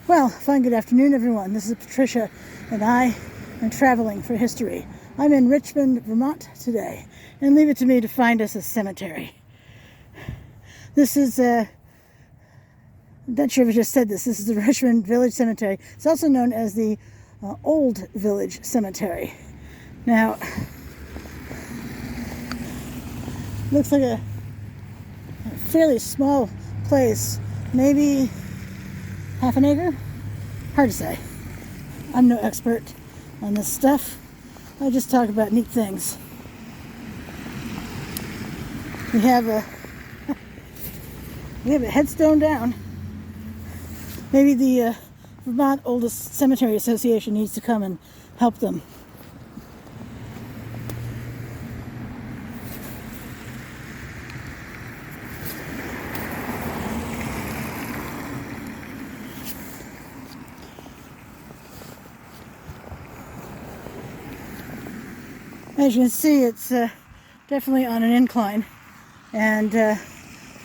Well, fine good afternoon, everyone. This is Patricia, and I am traveling for history. I'm in Richmond, Vermont today, and leave it to me to find us a cemetery. This is, I'm not sure if I just said this, this is the Richmond Village Cemetery. It's also known as the Old Village Cemetery. Now, looks like a fairly small place, maybe half an acre? Hard to say. I'm no expert on this stuff. I just talk about neat things. We have a headstone down. Maybe the Vermont Oldest Cemetery Association needs to come and help them. As you can see, it's definitely on an incline, and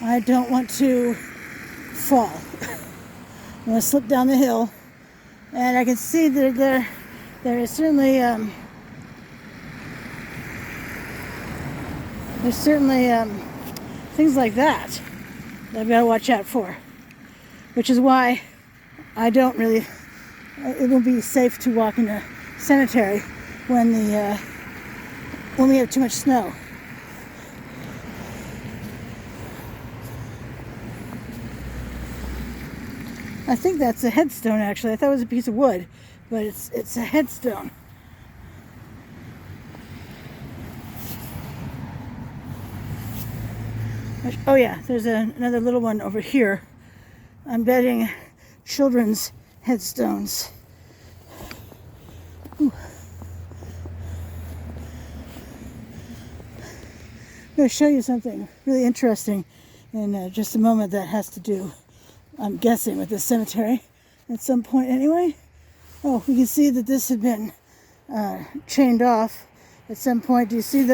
I don't want to fall. I'm going to slip down the hill, and I can see that there is certainly things like that I've got to watch out for, which is why I don't really. It won't be safe to walk in a cemetery when we have too much snow. I think that's a headstone, actually. I thought it was a piece of wood, but it's a headstone. Oh yeah, there's another little one over here. I'm betting children's headstones. Ooh. I'm going to show you something really interesting in just a moment that has to do, I'm guessing, with this cemetery at some point anyway. Oh, we can see that this had been chained off at some point. Do you see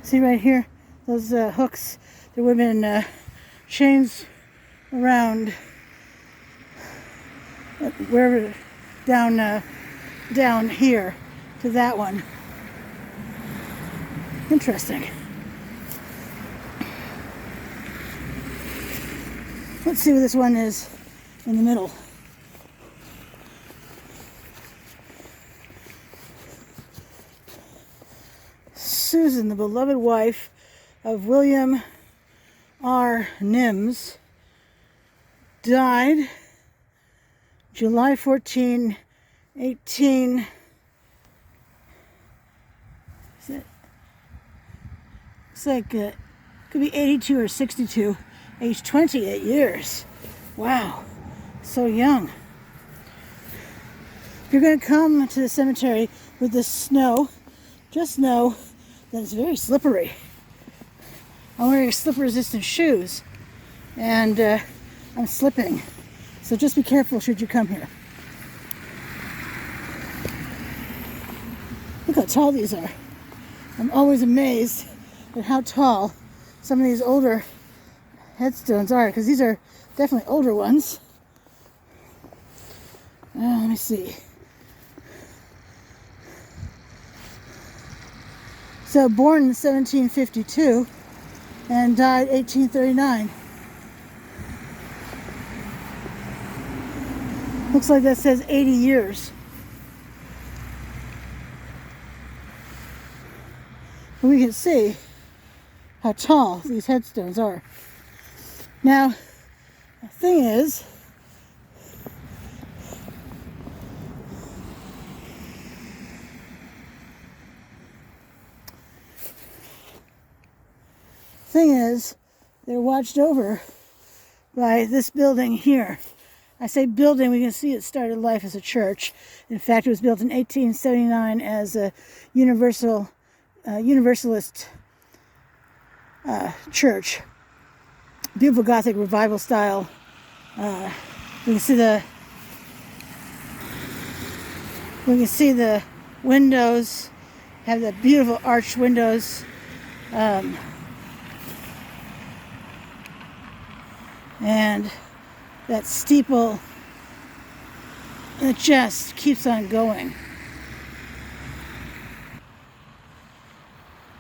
see right here, those hooks? There would have been chains around wherever, down here to that one. Interesting. Let's see what this one is in the middle. Susan, the beloved wife of William R. Nims, died July 14, 18... Looks like it could be 82 or 62, age 28 years. Wow, so young. If you're going to come to the cemetery with this snow, just know that it's very slippery. I'm wearing slip-resistant shoes, and I'm slipping. So just be careful should you come here. Look how tall these are. I'm always amazed at how tall some of these older headstones are, because these are definitely older ones. Let me see. So born in 1752 and died 1839. Looks like that says 80 years. And we can see how tall these headstones are. Now, the thing is, they're watched over by this building here. I say building, we can see it started life as a church. In fact, it was built in 1879 as a Universalist church. Beautiful Gothic revival style. We can see the windows, have the beautiful arched windows. And that steeple that just keeps on going.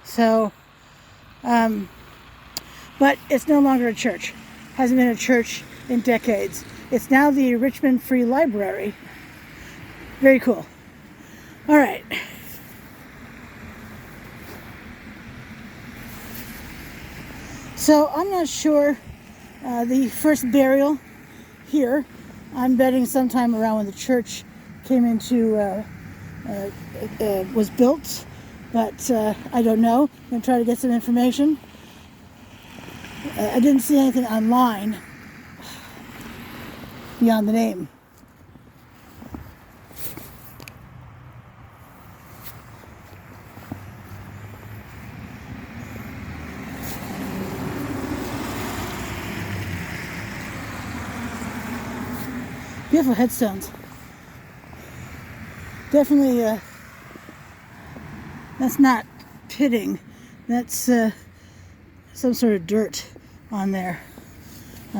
So, but it's no longer a church. Hasn't been a church in decades. It's now the Richmond Free Library. Very cool. All right. So I'm not sure the first burial here. I'm betting sometime around when the church came into was built, but I don't know. I'm going to try to get some information. I didn't see anything online beyond the name. Beautiful headstones. Definitely, that's not pitting. That's some sort of dirt on there.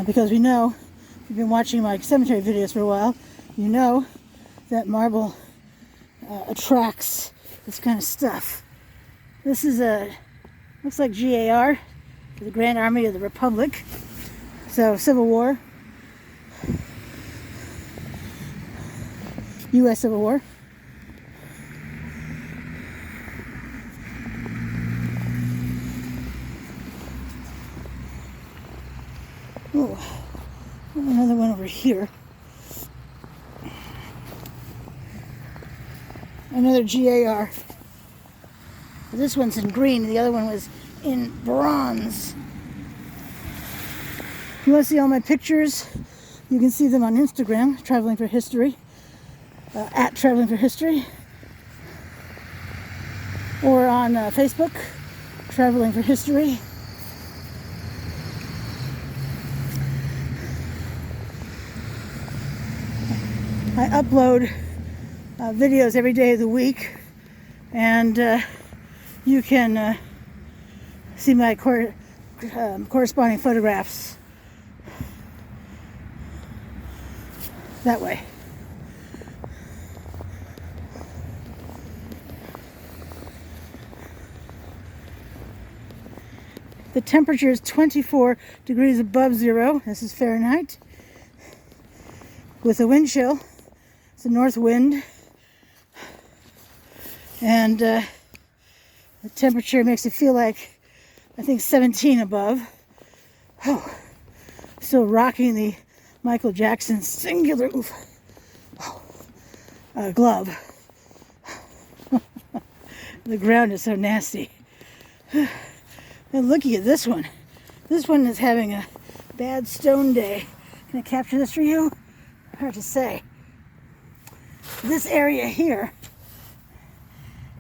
Because we know, if you've been watching my cemetery videos for a while, you know that marble attracts this kind of stuff. This is looks like GAR, the Grand Army of the Republic. So, Civil War. U.S. Civil War. Oh, another one over here. Another GAR. This one's in green, and the other one was in bronze. If you want to see all my pictures, you can see them on Instagram, Traveling for History. At Traveling for History, or on Facebook, Traveling for History. I upload videos every day of the week, and you can see my corresponding photographs that way. The temperature is 24 degrees above zero. This is Fahrenheit. With a wind chill. It's a north wind. And the temperature makes it feel like, I think, 17 above. Oh, still rocking the Michael Jackson singular glove. The ground is so nasty. And looking at this one. This one is having a bad stone day. Can I capture this for you? Hard to say. This area here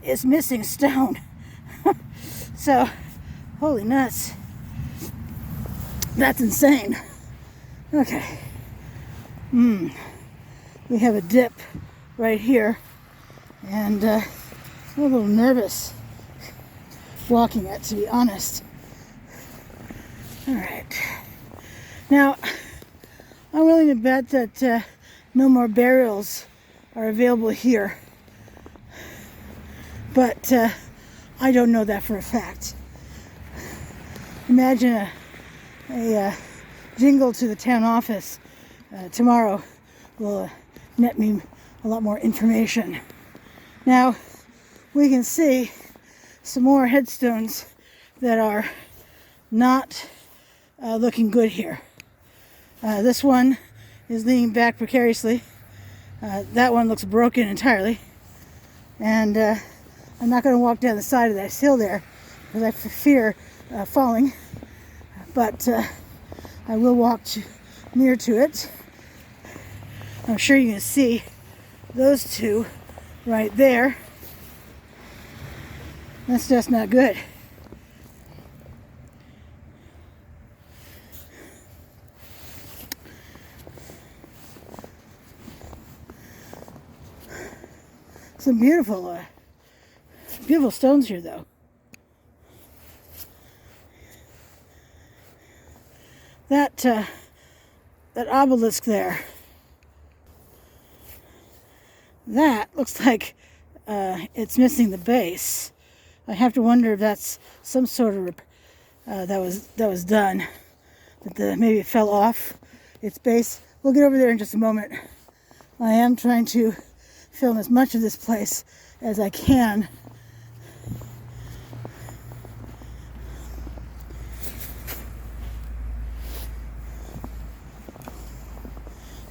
is missing stone. So, holy nuts. That's insane. Okay. We have a dip right here. And I'm a little nervous walking it, to be honest. All right. Now, I'm willing to bet that no more burials are available here. But I don't know that for a fact. Imagine a jingle to the town office tomorrow will net me a lot more information. Now, we can see some more headstones that are not looking good here. This one is leaning back precariously. That one looks broken entirely. And I'm not going to walk down the side of that hill there because I fear falling. But I will walk near to it. I'm sure you can see those two right there. That's just not good. Some beautiful, beautiful stones here, though. That that obelisk there. That looks like it's missing the base. I have to wonder if that's some sort of that was done. That maybe it fell off its base. We'll get over there in just a moment. I am trying to film as much of this place as I can.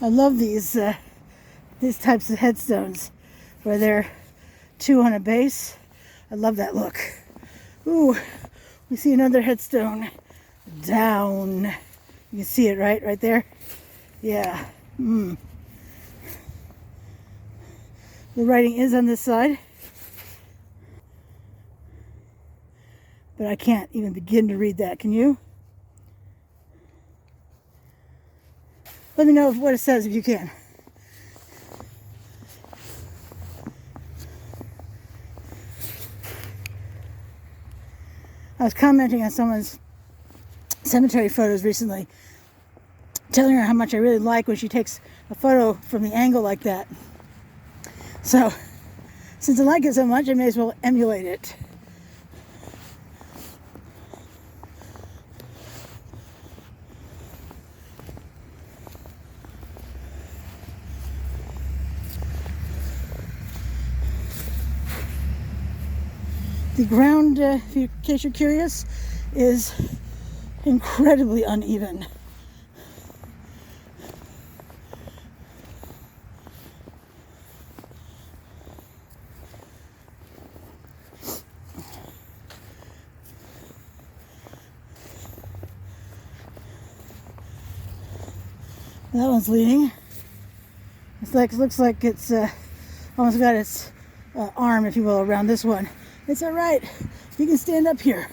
I love these types of headstones where they're two on a base. I love that look. Ooh, we see another headstone down. You can see it right there. Yeah. The writing is on this side, but I can't even begin to read that. Can you? Let me know what it says if you can. I was commenting on someone's cemetery photos recently, telling her how much I really like when she takes a photo from the angle like that. So, since I like it so much, I may as well emulate it. The ground, in case you're curious, is incredibly uneven. That one's leaning. Looks like it's almost got its arm, if you will, around this one. It's all right. You can stand up here.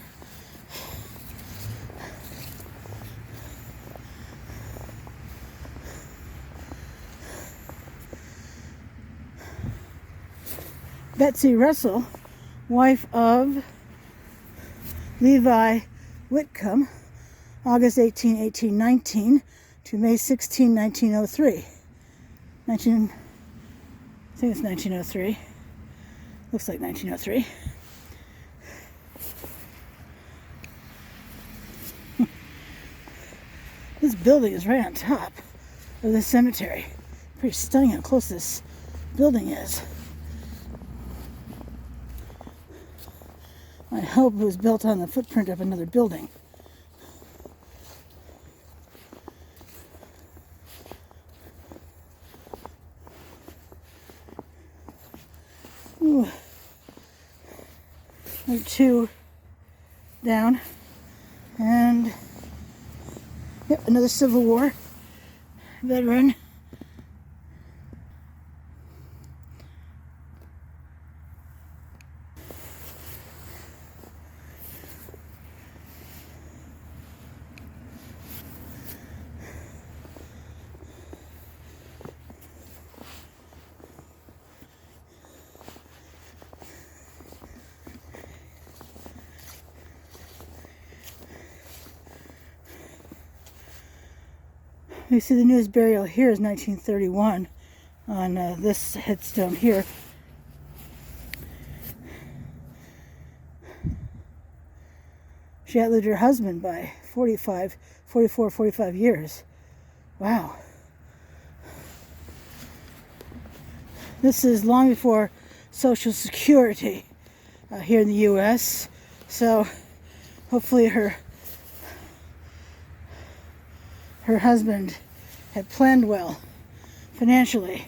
Betsy Russell, wife of Levi Whitcomb, August 18, 1819 to May 16, 1903. I think it's 1903. Looks like 1903. This building is right on top of this cemetery. Pretty stunning how close this building is. I hope it was built on the footprint of another building. Ooh. There are two down. And yep, another Civil War veteran. You see the newest burial here is 1931 on this headstone here. She outlived her husband by 45 years. Wow. This is long before Social Security here in the U.S. So hopefully her husband had planned well financially.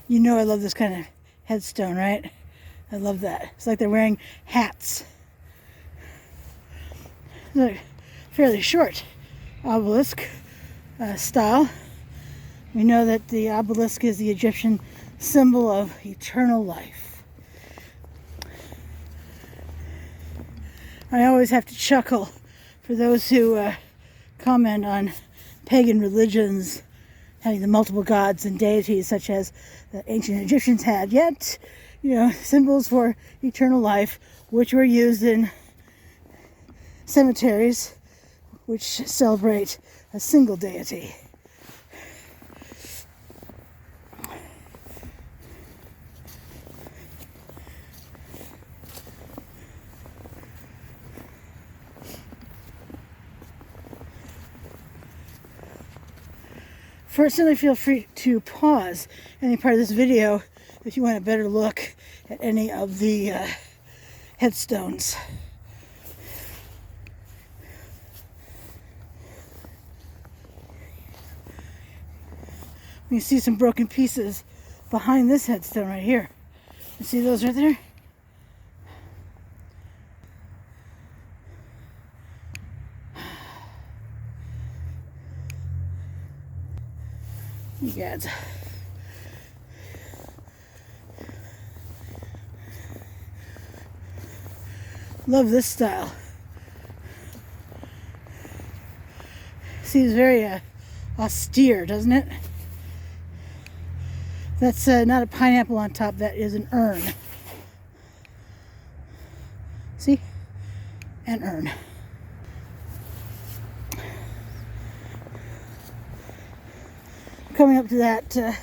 You know I love this kind of headstone, right? I love that. It's like they're wearing hats. It's a fairly short obelisk style. We know that the obelisk is the Egyptian symbol of eternal life. I always have to chuckle for those who comment on pagan religions having the multiple gods and deities such as the ancient Egyptians had. Yet, symbols for eternal life, which were used in cemeteries which celebrate a single deity. Personally, feel free to pause any part of this video if you want a better look at any of the headstones. You see some broken pieces behind this headstone right here. You see those right there? You guys. Love this style. Seems very austere, doesn't it? That's not a pineapple on top, that is an urn. See? An urn. Coming up to that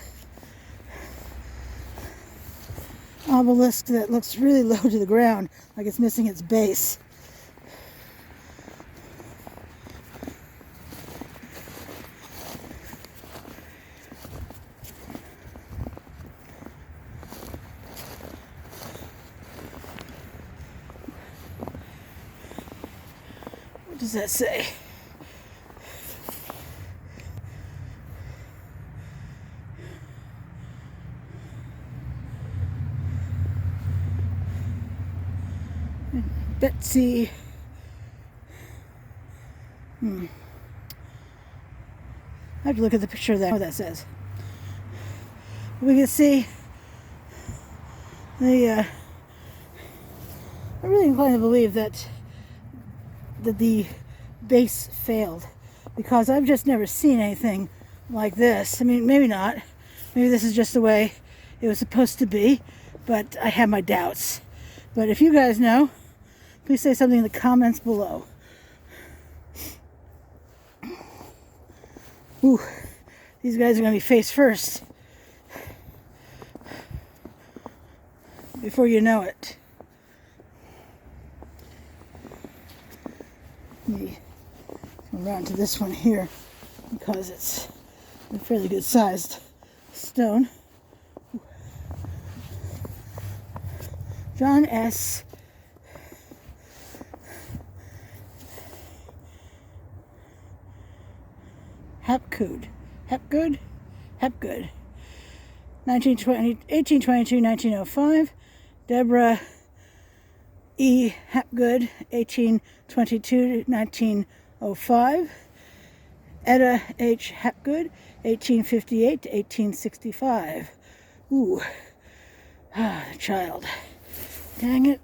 obelisk that looks really low to the ground, like it's missing its base. What does that say? Betsy. I have to look at the picture of that. What that says. We can see I'm really inclined to believe that the base failed, because I've just never seen anything like this. I mean, maybe not. Maybe this is just the way it was supposed to be, but I have my doubts. But if you guys know, please say something in the comments below. Ooh, these guys are going to be face first before you know it. Let me come around to this one here because it's a fairly good sized stone. John S. Hapgood. 1822-1905. Deborah E. Hapgood, 1822-1905. Etta H. Hapgood, 1858-1865. Ooh. Ah, the child. Dang it.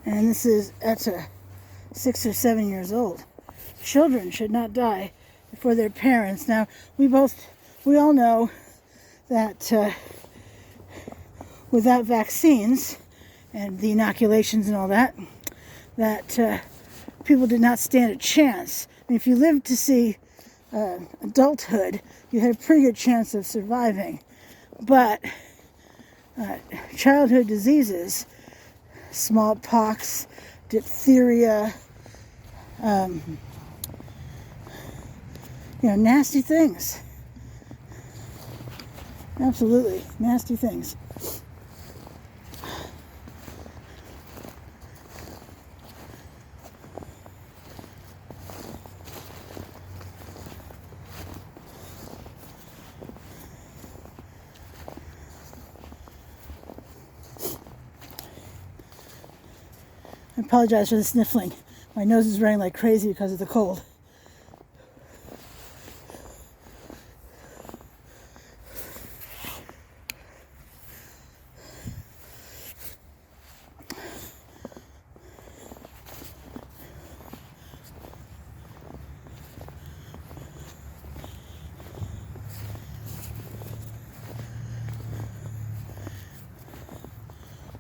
And that's a 6 or 7 years old. Children should not die before their parents. Now, we all know that without vaccines and the inoculations and all that people did not stand a chance. I mean, if you lived to see adulthood, you had a pretty good chance of surviving. But childhood diseases, smallpox, diphtheria, nasty things. Absolutely, nasty things. I apologize for the sniffling. My nose is running like crazy because of the cold.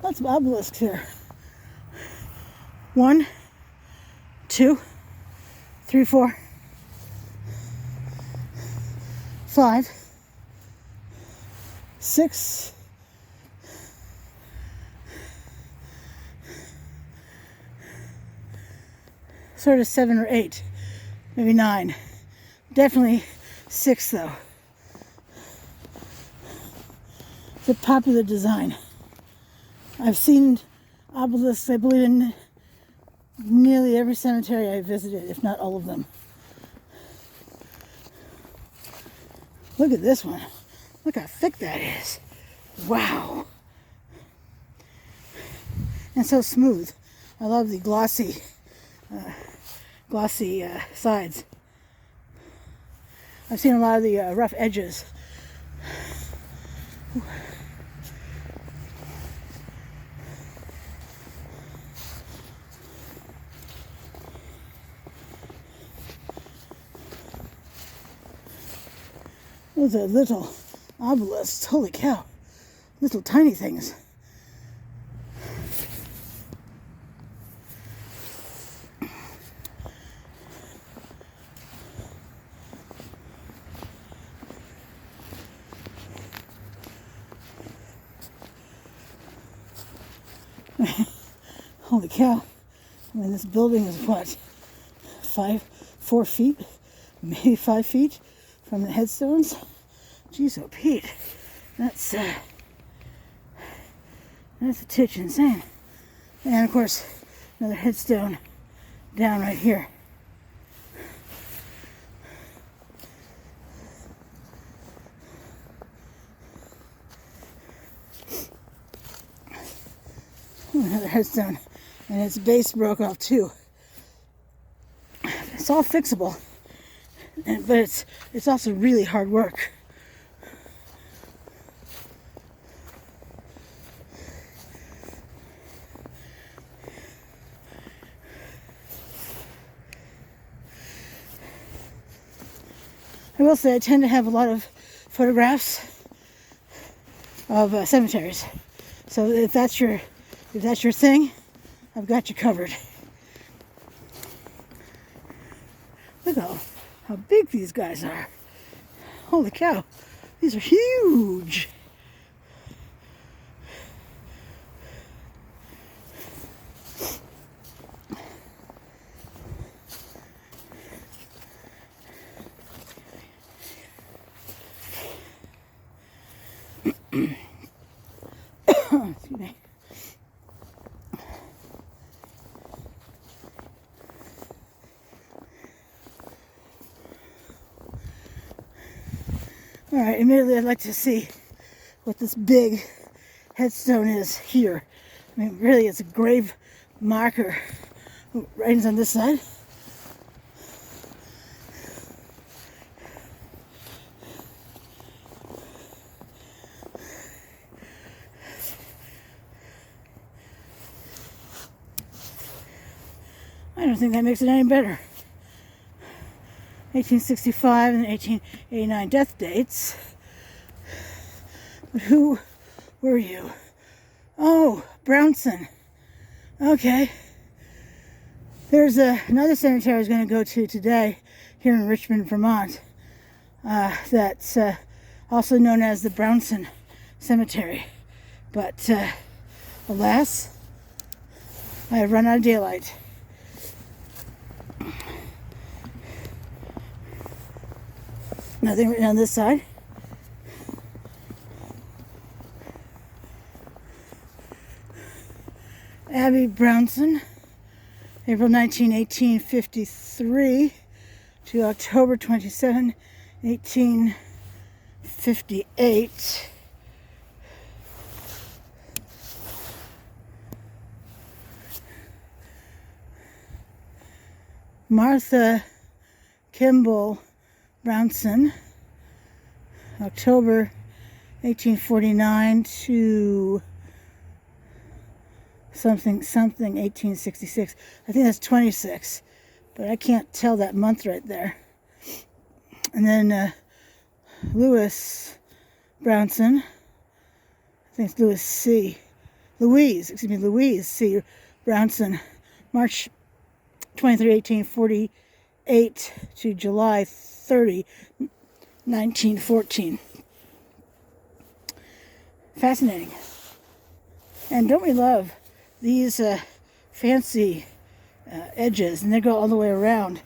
Lots of obelisks here. 1, 2, 3, 4, 5, 6, 7 or 8, maybe 9. Definitely 6 though. It's a popular design. I've seen obelisks, I believe, in nearly every cemetery I visited, if not all of them. Look at this one. Look how thick that is. Wow. And so smooth. I love the glossy sides. I've seen a lot of the rough edges. Those are little obelisks. Holy cow. Little tiny things. Holy cow. I mean, this building is what? 4 feet? Maybe 5 feet from the headstones? Jeez, oh Pete. That's a titch insane. And of course, another headstone down right here. Another headstone, and its base broke off too. It's all fixable, but it's also really hard work. I will say I tend to have a lot of photographs of cemeteries, so if that's your thing, I've got you covered. Look how big these guys are. Holy cow, these are huge. Excuse me. All right, immediately I'd like to see what this big headstone is here. I mean, really, it's a grave marker. Writings on this side. I don't think that makes it any better. 1865 and 1889 death dates. But who were you? Oh, Brownson. Okay. There's another cemetery I was going to go to today here in Richmond, Vermont. That's also known as the Brownson Cemetery. But alas, I have run out of daylight. Nothing written on this side. Abby Brownson, April 19, 1853 to October 27, 1858. Martha Kimball Brownson, October 1849 to something 1866. I think that's 26, but I can't tell that month right there. And then Lewis Brownson, I think it's Lewis C. Louise C. Brownson, March 23, 1848 to July 30, 1914. Fascinating. And don't we love these fancy edges? And they go all the way around.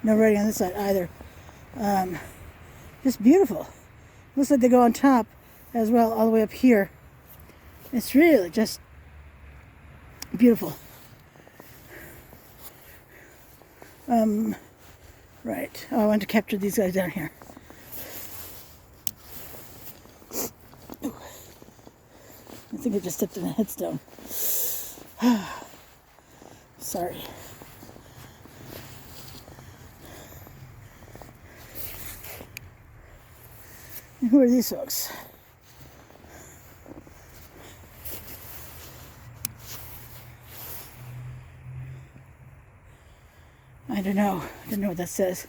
No writing on this side either. Just beautiful. Looks like they go on top as well, all the way up here. It's really just beautiful. Right. Oh, I want to capture these guys down here. Ooh. I think I just stepped in a headstone. Sorry. And who are these folks? I don't know. I don't know what that says.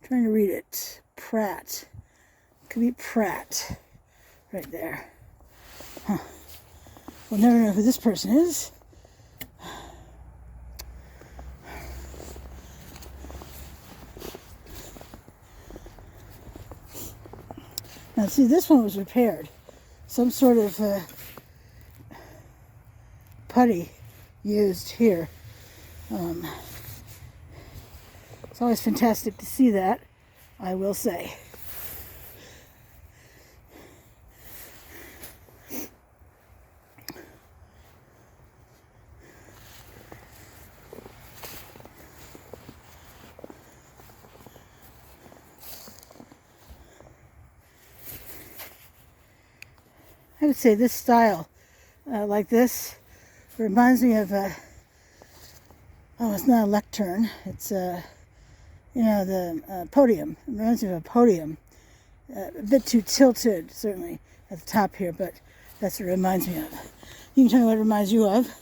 Trying to read it. Pratt. Could be Pratt. Right there. Huh. We'll never know who this person is. Now see, this one was repaired. Some sort of putty used here. It's always fantastic to see that, I will say. I would say this style, like this, reminds me of oh, it's not a lectern. It's the podium. It reminds me of a podium. A bit too tilted, certainly, at the top here, but that's what it reminds me of. You can tell me what it reminds you of.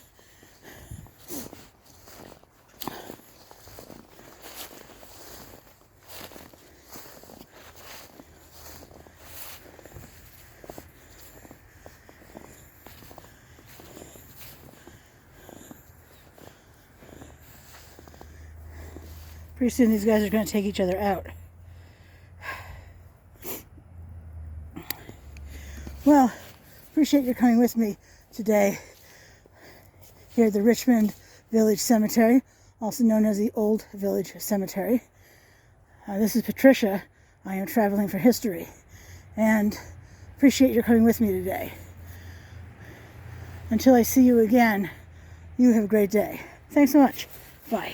Pretty soon these guys are going to take each other out. Well, appreciate your coming with me today here at the Richmond Village Cemetery, also known as the Old Village Cemetery. This is Patricia. I am traveling for history, and appreciate your coming with me today. Until I see you again, you have a great day. Thanks so much. Bye.